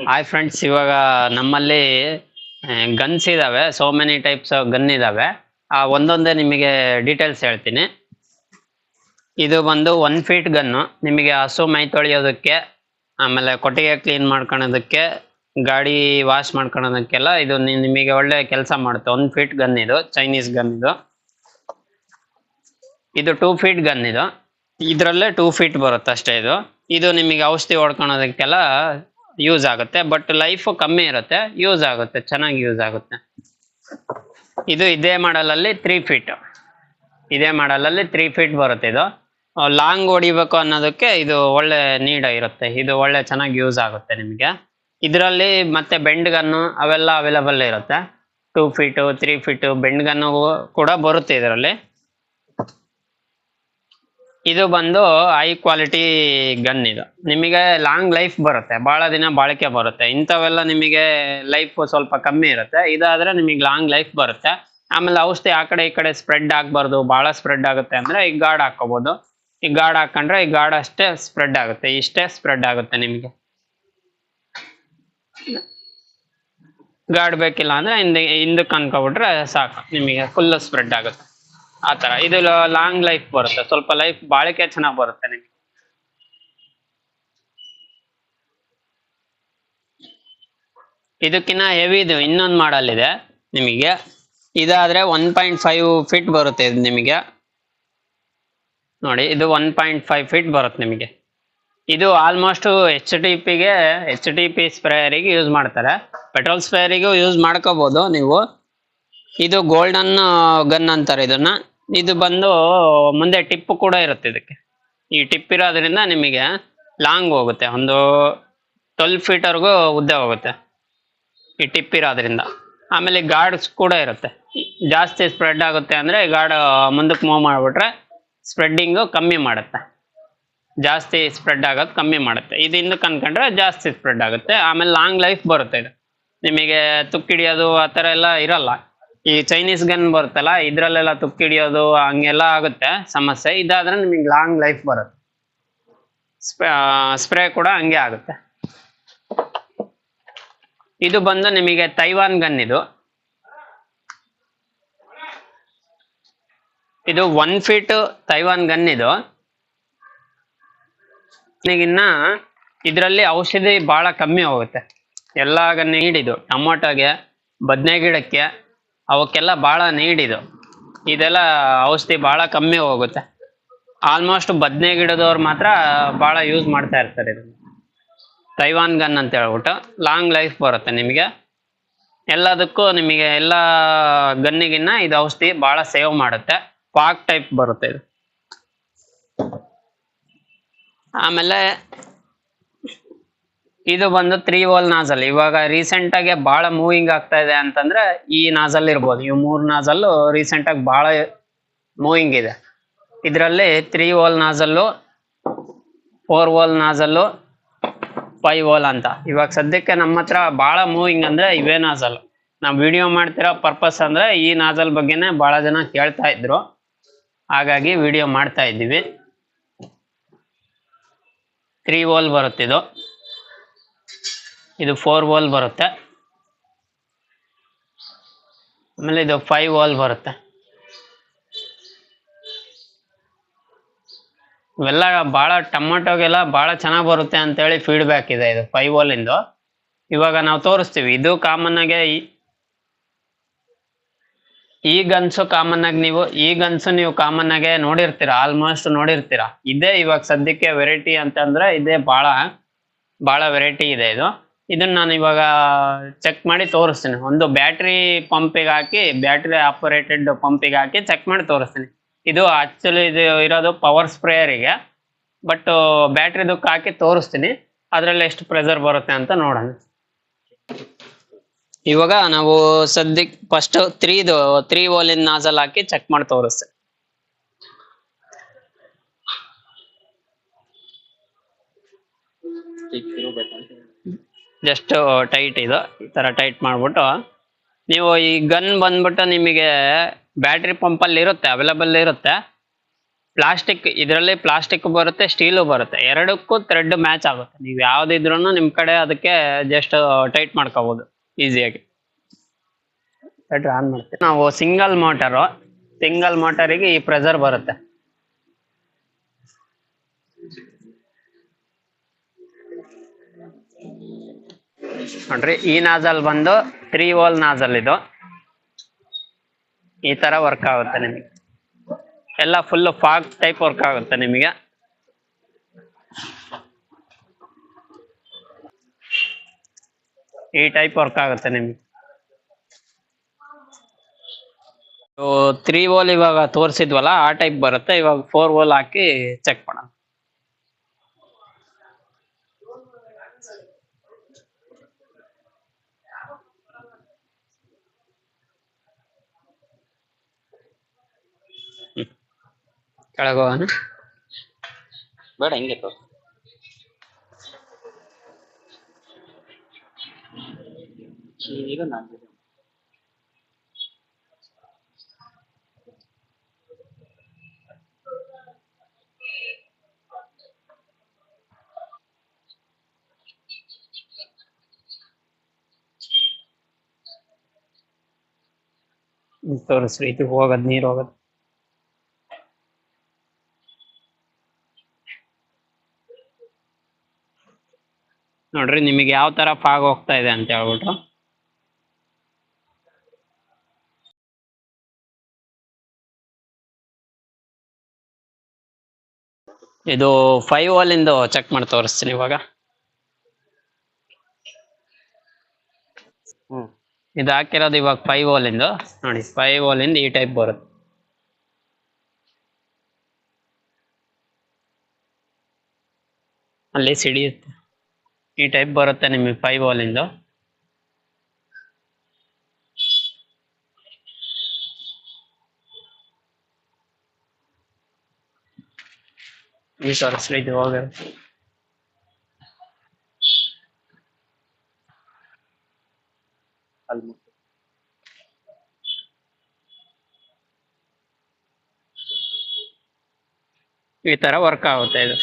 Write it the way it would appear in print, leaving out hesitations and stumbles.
Hi friends, ಇವಾಗ ನಮ್ಮಲ್ಲಿ guns ಇದಾವೆ. So many types of gun ಇದಾವೆ. ಒಂದೊಂದೇ ನಿಮಗೆ ಡೀಟೇಲ್ಸ್ ಹೇಳ್ತೀನಿ. ಇದು ಬಂದು 1 ಫೀಟ್ ಗನ್ನು. ನಿಮಗೆ ಹಸು ಮೈ ತೊಳೆಯೋದಕ್ಕೆ, ಆಮೇಲೆ ಕೊಟ್ಟಿಗೆ ಕ್ಲೀನ್ ಮಾಡ್ಕೊಳೋದಕ್ಕೆ, ಗಾಡಿ ವಾಶ್ ಮಾಡ್ಕೊಳೋದಕ್ಕೆಲ್ಲ ಇದು ನಿಮಗೆ ಒಳ್ಳೆ ಕೆಲಸ ಮಾಡುತ್ತೆ. 1 ಫೀಟ್ ಗನ್ ಇದು, ಚೈನೀಸ್ ಗನ್ ಇದು. ಇದು 2 ಫೀಟ್ ಗನ್ ಇದು. ಇದರಲ್ಲೇ 2 ಫೀಟ್ ಬರುತ್ತೆ ಅಷ್ಟೇ. ಇದು ನಿಮಗೆ ಔಷಧಿ ಹೊಡ್ಕೊಳೋದಕ್ಕೆಲ್ಲ ಯೂಸ್ ಆಗುತ್ತೆ. ಬಟ್ ಲೈಫ್ ಕಮ್ಮಿ ಇರುತ್ತೆ, ಯೂಸ್ ಆಗುತ್ತೆ, ಚೆನ್ನಾಗಿ ಯೂಸ್ ಆಗುತ್ತೆ. ಇದೇ ಮಾಡಲಲ್ಲಿ 3 ಫೀಟ್, ಇದೇ ಮಾಡಲಲ್ಲಿ 3 ಫೀಟ್ ಬರುತ್ತೆ. ಇದು ಲಾಂಗ್ ಹೊಡಿಬೇಕು ಅನ್ನೋದಕ್ಕೆ ಇದು ಒಳ್ಳೆ ನೀಡ್ ಇರುತ್ತೆ. ಇದು ಒಳ್ಳೆ ಚೆನ್ನಾಗಿ ಯೂಸ್ ಆಗುತ್ತೆ ನಿಮಗೆ. ಇದರಲ್ಲಿ ಮತ್ತೆ ಬೆಂಡ್ ಗನ್ನು ಅವೆಲ್ಲ ಅವೈಲಬಲ್ ಇರುತ್ತೆ. 2 ಫೀಟು 3 ಫೀಟು ಬೆಂಡ್ ಗನ್ನು ಕೂಡ ಬರುತ್ತೆ ಇದರಲ್ಲಿ. ಇದು ಬಂದು ಹೈ ಕ್ವಾಲಿಟಿ ಗನ್. ಇದು ನಿಮಗೆ ಲಾಂಗ್ ಲೈಫ್ ಬರುತ್ತೆ, ಬಹಳ ದಿನ ಬಾಳಿಕೆ ಬರುತ್ತೆ. ಇಂಥವೆಲ್ಲ ನಿಮಗೆ ಲೈಫ್ ಸ್ವಲ್ಪ ಕಮ್ಮಿ ಇರುತ್ತೆ. ಇದಾದ್ರೆ ನಿಮಗೆ ಲಾಂಗ್ ಲೈಫ್ ಬರುತ್ತೆ. ಆಮೇಲೆ ಔಷಧಿ ಆ ಕಡೆ ಈ ಕಡೆ ಸ್ಪ್ರೆಡ್ ಆಗಬಾರ್ದು, ಬಹಳ ಸ್ಪ್ರೆಡ್ ಆಗುತ್ತೆ ಅಂದ್ರೆ ಈ ಗಾರ್ಡ್ ಹಾಕೋಬಹುದು. ಈ ಗಾರ್ಡ್ ಹಾಕೊಂಡ್ರೆ ಈ ಗಾರ್ಡ್ ಅಷ್ಟೇ ಸ್ಪ್ರೆಡ್ ಆಗುತ್ತೆ, ಇಷ್ಟೇ ಸ್ಪ್ರೆಡ್ ಆಗುತ್ತೆ. ನಿಮಗೆ ಗಾರ್ಡ್ ಬೇಕಿಲ್ಲ ಅಂದ್ರೆ ಹಿಂದಕ್ಕೆ ಅನ್ಕೊಬಿಟ್ರೆ ಸಾಕು, ನಿಮಗೆ ಫುಲ್ ಸ್ಪ್ರೆಡ್ ಆಗುತ್ತೆ. ಆ ತರ ಇದು ಲಾಂಗ್ ಲೈಫ್ ಬರುತ್ತೆ, ಸ್ವಲ್ಪ ಲೈಫ್ ಬಾಳಿಕೆ ಚೆನ್ನಾಗಿ ಬರುತ್ತೆ ನಿಮಗೆ. ಇದಕ್ಕಿನ್ನ ಹೆವಿ ಇದು ಇನ್ನೊಂದು ಮಾಡಲ್ ಇದೆ ನಿಮಗೆ. ಇದಾದ್ರೆ 1.5 ಫೀಟ್ ಬರುತ್ತೆ. ಇದು ನಿಮಗೆ ನೋಡಿ, ಇದು 1.5 ಫೀಟ್ ಬರುತ್ತೆ ನಿಮಗೆ. ಇದು ಆಲ್ಮೋಸ್ಟ್ ಎಚ್ ಟಿ ಪಿ ಸ್ಪ್ರೇಯರಿಗೆ ಯೂಸ್ ಮಾಡ್ತಾರೆ. ಪೆಟ್ರೋಲ್ ಸ್ಪ್ರೇಯರಿಗೂ ಯೂಸ್ ಮಾಡ್ಕೋಬಹುದು ನೀವು. ಇದು ಗೋಲ್ಡನ್ ಗನ್ ಅಂತಾರೆ ಇದನ್ನ. ಇದು ಬಂದು ಮುಂದೆ ಟಿಪ್ ಕೂಡ ಇರುತ್ತೆ ಇದಕ್ಕೆ. ಈ ಟಿಪ್ ಇರೋದ್ರಿಂದ ನಿಮಗೆ ಲಾಂಗ್ ಹೋಗುತ್ತೆ, ಒಂದು 12 ಫೀಟ್ವರೆಗೂ ಉದ್ದ ಹೋಗುತ್ತೆ ಈ ಟಿಪ್ ಇರೋದ್ರಿಂದ. ಆಮೇಲೆ ಗಾರ್ಡ್ಸ್ ಕೂಡ ಇರುತ್ತೆ. ಜಾಸ್ತಿ ಸ್ಪ್ರೆಡ್ ಆಗುತ್ತೆ ಅಂದ್ರೆ ಗಾರ್ಡ್ ಮುಂದಕ್ಕೆ ಮೂವ್ ಮಾಡಿಬಿಟ್ರೆ ಸ್ಪ್ರೆಡ್ಡಿಂಗು ಕಮ್ಮಿ ಮಾಡುತ್ತೆ, ಜಾಸ್ತಿ ಸ್ಪ್ರೆಡ್ ಆಗೋದು ಕಮ್ಮಿ ಮಾಡುತ್ತೆ. ಇದು ಹಿಂದಕ್ಕೆ ಅನ್ಕೊಂಡ್ರೆ ಜಾಸ್ತಿ ಸ್ಪ್ರೆಡ್ ಆಗುತ್ತೆ. ಆಮೇಲೆ ಲಾಂಗ್ ಲೈಫ್ ಬರುತ್ತೆ. ಇದು ನಿಮಗೆ ತುಕ್ಕಿಡಿಯೋದು ಆ ಥರ ಎಲ್ಲ ಇರಲ್ಲ. ಈ ಚೈನೀಸ್ ಗನ್ ಬರುತ್ತಲ್ಲ, ಇದ್ರಲ್ಲೆಲ್ಲ ತುಕ್ಕಿಡಿಯೋದು ಹಂಗೆಲ್ಲ ಆಗುತ್ತೆ ಸಮಸ್ಯೆ. ಇದಾದ್ರೆ ನಿಮಗೆ ಲಾಂಗ್ ಲೈಫ್ ಬರುತ್ತೆ. ಸ್ಪ್ರೇ ಕೂಡ ಹಂಗೆ ಆಗುತ್ತೆ. ಇದು ಬಂದು ನಿಮಗೆ ತೈವಾನ್ ಗನ್. ಇದು 1 ಫೀಟ್ ತೈವಾನ್ ಗನ್. ಇದು ಇನ್ನ ಇದರಲ್ಲಿ ಔಷಧಿ ಬಹಳ ಕಮ್ಮಿ ಹೋಗುತ್ತೆ. ಎಲ್ಲ ಗನ್ ನೀಡಿದು ಟೊಮೊಟೊಗೆ, ಬದನೆ ಗಿಡಕ್ಕೆ, ಅವಕ್ಕೆಲ್ಲ ಬಹಳ ನೀಡಿದು. ಇದೆಲ್ಲ ಔಷಧಿ ಬಹಳ ಕಮ್ಮಿ ಹೋಗುತ್ತೆ. ಆಲ್ಮೋಸ್ಟ್ ಬದನೆ ಗಿಡದವ್ರು ಮಾತ್ರ ಬಹಳ ಯೂಸ್ ಮಾಡ್ತಾ ಇರ್ತಾರೆ ಇದನ್ನು. ತೈವಾನ್ ಗನ್ ಅಂತ ಹೇಳ್ಬಿಟ್ಟು ಲಾಂಗ್ ಲೈಫ್ ಬರುತ್ತೆ ನಿಮಗೆ. ಎಲ್ಲದಕ್ಕೂ ನಿಮಗೆ ಎಲ್ಲ ಗನ್ನಿಗಿನ್ನ ಇದು ಔಷಧಿ ಬಹಳ ಸೇವ್ ಮಾಡುತ್ತೆ. ಪಾಕ್ ಟೈಪ್ ಬರುತ್ತೆ ಇದು. ಆಮೇಲೆ ಇದು ಬಂದು 3 ಹೋಲ್ ನಾಜಲ್. ಇವಾಗ ರೀಸೆಂಟ್ ಆಗಿ ಬಹಳ ಮೂವಿಂಗ್ ಆಗ್ತಾ ಇದೆ ಅಂತಂದ್ರೆ ಈ ನಾಜಲ್ ಇರ್ಬೋದು. ಇವು 3 ನಾಜಲ್ ರೀಸೆಂಟ್ ಆಗಿ ಬಹಳ ಮೂವಿಂಗ್ ಇದೆ. ಇದರಲ್ಲಿ 3 ಹೋಲ್ ನಾಜಲ್ಲು, 4 ಹೋಲ್ ನಾಜಲ್ಲು, 5 ಹೋಲ್ ಅಂತ. ಇವಾಗ ಸದ್ಯಕ್ಕೆ ನಮ್ಮ ಹತ್ರ ಬಹಳ ಮೂವಿಂಗ್ ಅಂದ್ರೆ ಇವೇ ನಾಜಲ್. ನಾವು ವಿಡಿಯೋ ಮಾಡ್ತಿರೋ ಪರ್ಪಸ್ ಅಂದ್ರೆ ಈ ನಾಜಲ್ ಬಗ್ಗೆನೇ ಬಹಳ ಜನ ಕೇಳ್ತಾ ಇದ್ರು, ಹಾಗಾಗಿ ವಿಡಿಯೋ ಮಾಡ್ತಾ ಇದ್ದೀವಿ. 3 ಹೋಲ್ ಬರುತ್ತೆ ಇದು 4 ಹೋಲ್ ಬರುತ್ತೆ. ಆಮೇಲೆ ಇದು 5 ಹೋಲ್ ಬರುತ್ತೆ. ಇವೆಲ್ಲ ಬಹಳ ಟೊಮೊಟೊಗೆಲ್ಲ ಬಹಳ ಚೆನ್ನಾಗಿ ಬರುತ್ತೆ ಅಂತೇಳಿ ಫೀಡ್ಬ್ಯಾಕ್ ಇದೆ ಇದು 5 ಹೋಲ್ ಇಂದು. ಇವಾಗ ನಾವು ತೋರಿಸ್ತೀವಿ. ಇದು ಕಾಮನ್ ಆಗಿ ಈ ಗನ್ಸು ನೀವು ಕಾಮನ್ ಆಗಿ ನೋಡಿರ್ತೀರಾ, ಆಲ್ಮೋಸ್ಟ್ ನೋಡಿರ್ತೀರಾ. ಇದೇ ಇವಾಗ ಸದ್ಯಕ್ಕೆ ವೆರೈಟಿ ಅಂತಂದ್ರೆ ಇದೇ ಬಹಳ ವೆರೈಟಿ ಇದೆ ಇದು. ಇದನ್ನ ನಾನು ಇವಾಗ ಚೆಕ್ ಮಾಡಿ ತೋರಿಸ್ತೀನಿ. ಒಂದು ಬ್ಯಾಟ್ರಿ ಪಂಪಿಗೆ ಹಾಕಿ, ಬ್ಯಾಟ್ರಿ ಆಪರೇಟೆಡ್ ಪಂಪಿಗೆ ಹಾಕಿ ಚೆಕ್ ಮಾಡಿ ತೋರಿಸ್ತೀನಿ. ಇದು ಆಕ್ಚುಲಿ ಇದು ಇರೋದು ಪವರ್ ಸ್ಪ್ರೇಯರಿಗೆ, ಬಟ್ ಬ್ಯಾಟ್ರಿದಕ್ಕೆ ಹಾಕಿ ತೋರಿಸ್ತೀನಿ ಅದರಲ್ಲಿ ಎಷ್ಟು ಪ್ರೆಷರ್ ಬರುತ್ತೆ ಅಂತ ನೋಡೋಣ. ಇವಾಗ ನಾವು ಸದ್ಯಕ್ಕೆ ಫಸ್ಟ್ 3 ಹೋಲಿನ ನಾಜಲ್ ಹಾಕಿ ಚೆಕ್ ಮಾಡಿ ತೋರಿಸ್ತೀನಿ. ಜಸ್ಟ್ ಟೈಟ್ ಇದು ಈ ತರ ಟೈಟ್ ಮಾಡ್ಬಿಟ್ಟು ನೀವು ಈ ಗನ್ ಬಂದ್ಬಿಟ್ಟು ನಿಮಗೆ ಬ್ಯಾಟ್ರಿ ಪಂಪಲ್ಲಿ ಇರುತ್ತೆ, ಅವೈಲಬಲ್ ಇರುತ್ತೆ. ಪ್ಲಾಸ್ಟಿಕ್, ಇದರಲ್ಲಿ ಪ್ಲಾಸ್ಟಿಕ್ ಬರುತ್ತೆ, ಸ್ಟೀಲು ಬರುತ್ತೆ, ಎರಡಕ್ಕೂ ಥ್ರೆಡ್ ಮ್ಯಾಚ್ ಆಗುತ್ತೆ. ನೀವು ಯಾವ್ದಿದ್ರು ನಿಮ್ ಕಡೆ ಅದಕ್ಕೆ ಜಸ್ಟ್ ಟೈಟ್ ಮಾಡ್ಕೋಬಹುದು ಈಸಿಯಾಗಿ. ಆನ್ ಮಾಡ್ತೀವಿ ನಾವು. ಸಿಂಗಲ್ ಮೋಟರಿಗೆ ಈ ಪ್ರೆಸರ್ ಬರುತ್ತೆ. ನೋಡ್ರಿ, ಈ ನಾಜಲ್ ಬಂದು 3 ಹೋಲ್ ನಾಜಲ್. ಇದು ಈ ತರ ವರ್ಕ್ ಆಗುತ್ತೆ ನಿಮಗೆ. ಎಲ್ಲ ಫುಲ್ ಫಾಗ್ ಟೈಪ್ ವರ್ಕ್ ಆಗುತ್ತೆ ನಿಮಗೆ. ಈ ಟೈಪ್ ವರ್ಕ್ ಆಗುತ್ತೆ ನಿಮ್ಗೆ. 3 ಹೋಲ್ ಇವಾಗ ತೋರಿಸಿದ್ವಲ್ಲ ಆ ಟೈಪ್ ಬರುತ್ತೆ. ಇವಾಗ 4 ಹೋಲ್ ಹಾಕಿ ಚೆಕ್ ಮಾಡೋಣ. ಕೆಳಗೋಣ ಬೇಡ, ಹಿಂಗೆ ತೋರಿಸಿ. ಈಗ ನಾನು ತೋರಿಸ್ರಿ, ಇದು ಹೋಗೋದು, ನೀರು ಹೋಗೋದು. ನೋಡ್ರಿ ನಿಮಗೆ ಯಾವ ತರ ಫಾಗ್ ಹೋಗ್ತಾ ಇದೆ ಅಂತ ಹೇಳ್ಬಿಟ್ಟು. ಇದು 5 ಹೋಲ್ ಇಂದ ಚೆಕ್ ಮಾಡಿ ತೋರಿಸ್ತೀನಿ ಇವಾಗ. ಇದು ಹಾಕಿರೋದು ಇವಾಗ 5 ಹೋಲ್ ಇಂದ. ನೋಡಿ, 5 ಹೋಲ್ ಇಂದ ಈ ಟೈಪ್ ಬರುತ್ತೆ. ಅಲ್ಲಿ ಸಿಡಿಯುತ್ತೆ, ಈ ಟೈಪ್ ಬರುತ್ತೆ ನಿಮಗೆ 5 ಹೋಲ್ ಇಂದ. ಈ ತೋರಿಸ್ರಿ, ಇದು ಹೋಗುತ್ತೆ. ಈ ತರ ವರ್ಕ್ ಆಗುತ್ತೆ ಇದು.